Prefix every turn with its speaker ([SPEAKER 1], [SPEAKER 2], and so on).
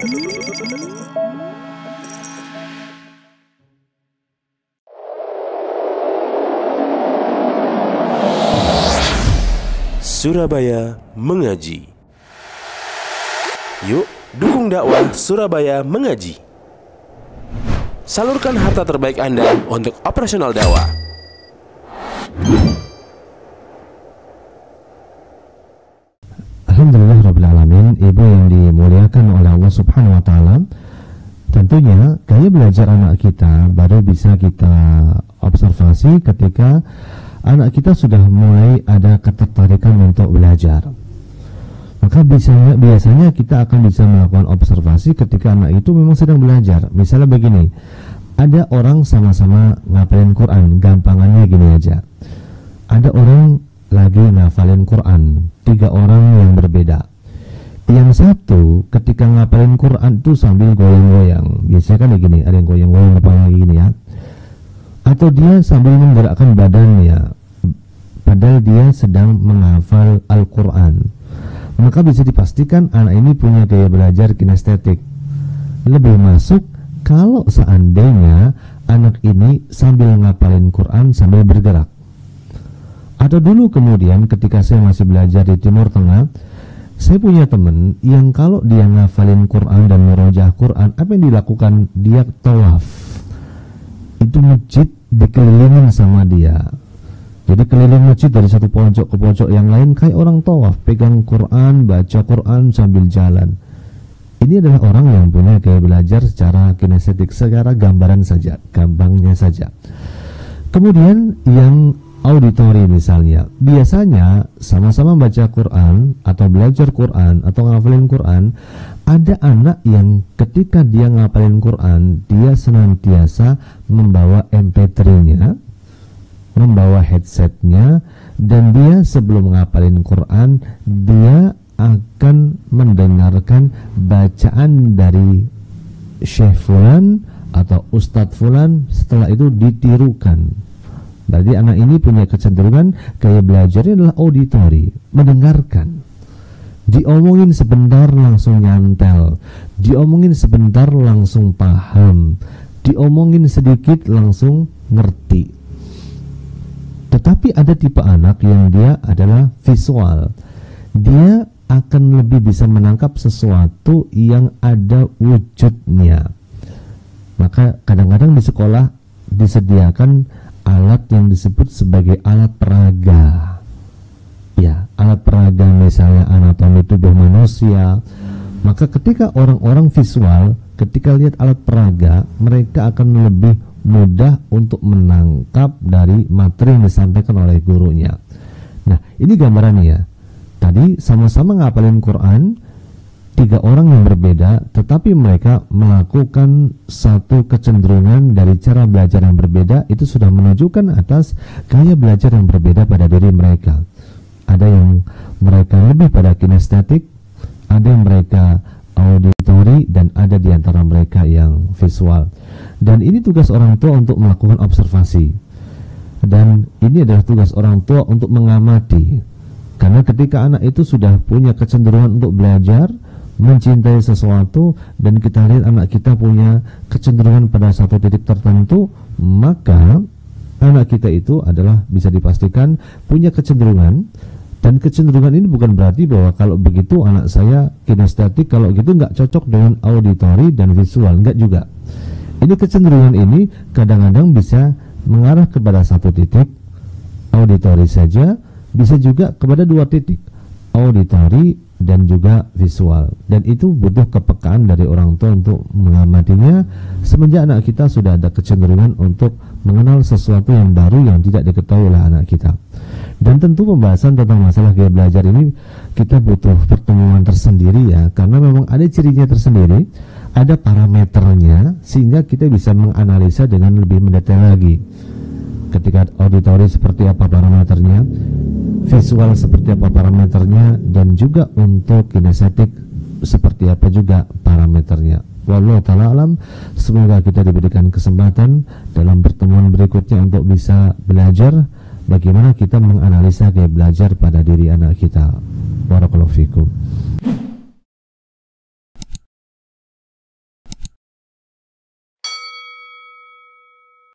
[SPEAKER 1] Surabaya Mengaji. Yuk, dukung dakwah Surabaya Mengaji. Salurkan harta terbaik Anda untuk operasional dakwah.
[SPEAKER 2] Alhamdulillahirrabbilalamin. Ibu yang dimuliakan oleh Allah Subhanahu wa Ta'ala, tentunya gaya belajar anak kita baru bisa kita observasi ketika anak kita sudah mulai ada ketertarikan untuk belajar. Maka biasanya kita akan bisa melakukan observasi ketika anak itu memang sedang belajar. Misalnya begini, ada orang sama-sama ngapalin Quran, gampangannya gini aja. Ada orang lagi ngafalin Quran, 3 orang yang berbeda. Yang satu ketika ngapalin Quran itu sambil goyang-goyang. Biasanya kan gini, ada yang goyang-goyang kepala gini ya. Atau dia sambil menggerakkan badannya, padahal dia sedang menghafal Al-Quran. Maka bisa dipastikan anak ini punya gaya belajar kinestetik. Lebih masuk kalau seandainya anak ini sambil ngapalin Quran sambil bergerak. Atau dulu kemudian ketika saya masih belajar di Timur Tengah, saya punya teman yang kalau dia ngafalin Quran dan murojaah Quran, apa yang dilakukan? Dia tawaf. Itu masjid dikelilingin sama dia. Jadi keliling masjid dari satu pojok ke pojok yang lain kayak orang tawaf, pegang Quran, baca Quran sambil jalan. Ini adalah orang yang punya gaya belajar secara kinestetik, secara gambaran saja, gampangnya saja. Kemudian yang auditori misalnya, biasanya sama-sama baca Quran atau belajar Quran atau ngafalin Quran, ada anak yang ketika dia ngapalin Quran, dia senantiasa membawa MP3-nya, membawa headsetnya, dan dia sebelum ngapalin Quran, dia akan mendengarkan bacaan dari Syekh Fulan atau Ustadz Fulan, setelah itu ditirukan. Berarti anak ini punya kecenderungan gaya belajarnya adalah auditori, mendengarkan. Diomongin sebentar langsung nyantel, diomongin sebentar langsung paham, diomongin sedikit langsung ngerti. Tetapi ada tipe anak yang dia adalah visual. Dia akan lebih bisa menangkap sesuatu yang ada wujudnya. Maka kadang-kadang di sekolah disediakan alat yang disebut sebagai alat peraga. Ya, alat peraga misalnya anatomi tubuh manusia. Maka ketika orang-orang visual, ketika lihat alat peraga, mereka akan lebih mudah untuk menangkap dari materi yang disampaikan oleh gurunya. Nah, ini gambarannya ya. Tadi sama-sama ngapalin Quran, 3 orang yang berbeda, tetapi mereka melakukan satu kecenderungan dari cara belajar yang berbeda. Itu sudah menunjukkan atas gaya belajar yang berbeda pada diri mereka. Ada yang mereka lebih pada kinestetik, ada yang mereka auditori, dan ada di antara mereka yang visual. Dan ini tugas orang tua untuk melakukan observasi. Dan ini adalah tugas orang tua untuk mengamati. Karena ketika anak itu sudah punya kecenderungan untuk belajar, mencintai sesuatu, dan kita lihat anak kita punya kecenderungan pada satu titik tertentu, maka anak kita itu adalah bisa dipastikan punya kecenderungan. Dan kecenderungan ini bukan berarti bahwa kalau begitu anak saya kinestetik, kalau gitu nggak cocok dengan auditori dan visual, nggak juga. Ini kecenderungan ini kadang-kadang bisa mengarah kepada satu titik, auditori saja, bisa juga kepada 2 titik, auditori dan juga visual. Dan itu butuh kepekaan dari orang tua untuk mengamatinya semenjak anak kita sudah ada kecenderungan untuk mengenal sesuatu yang baru yang tidak diketahui oleh anak kita. Dan tentu pembahasan tentang masalah gaya belajar ini kita butuh pertemuan tersendiri ya, karena memang ada cirinya tersendiri, ada parameternya, sehingga kita bisa menganalisa dengan lebih mendetail lagi. Ketika auditori seperti apa parameternya, visual seperti apa parameternya, dan juga untuk kinestetik seperti apa juga parameternya. Wallahu ta'ala alam. Semoga kita diberikan kesempatan dalam pertemuan berikutnya untuk bisa belajar bagaimana kita menganalisa gaya belajar pada diri anak kita. Barakallahu fikum.